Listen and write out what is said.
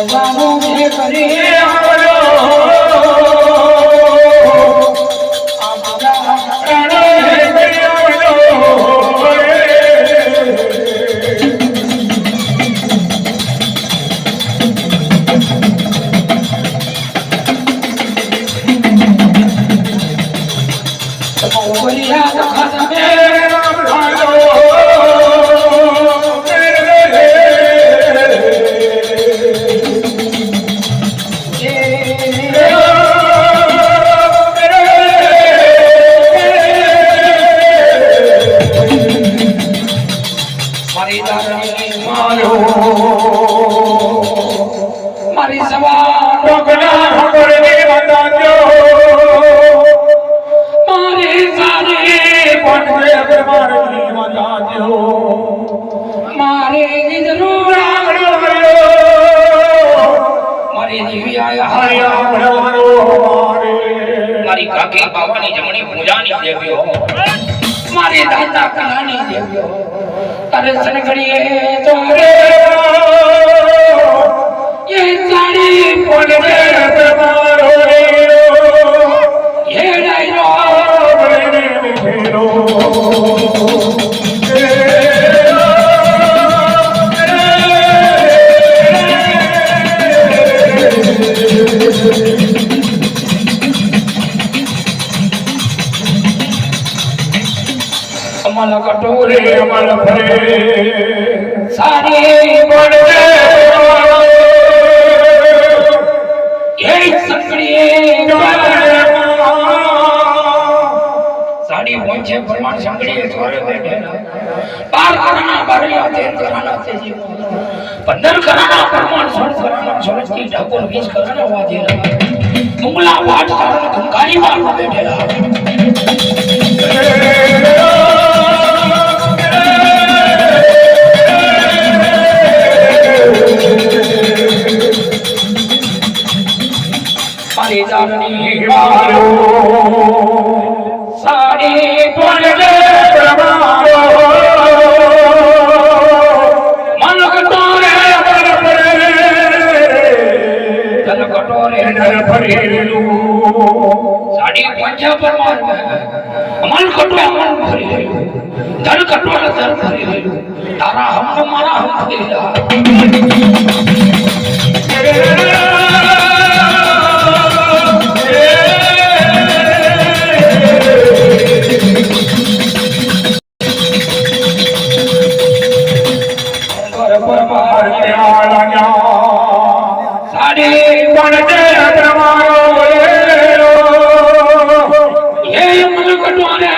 જાનું જે કરી મારી સવા ડોકના હકડની બતાજો મારી સારી પટવે મારી બતાજો મારી જીદનું રાગડો મારી જીવી આયા હરિયા ભણવાનો મારી કાકી બાવાની જમણી પૂજાની દેવ્યો મારી દાદા કલાની દેવ્યો તારે સનગડીએ તોરે ये साड़ी पड़े तुम्हारो ये डायरो बने फेरो अमल कटोरे अमल भरे साड़ी पड़े साड़ी पहुंचे प्रमाण संगड़ी छोरे बैठे बार कराना बारिया तेर कराना तेजी 15 कराना प्रमाण छोड़ कराना छोड़ की ठाकुर 20 कराना वाजे मुंगला वाट कारण कंकानी मार बैठेला मारी जानी मारो साड़ी पड़े प्रमारो मन कटोरे पर पड़े जल कटोरे नर भरेलू साड़ी पंजा पर मार मन कटोरे मन भरेलू जल कटोरे जल भरेलू तारा हम मारा हम भरेला साड़ी पड़े प्रमारो ये मन कटोरे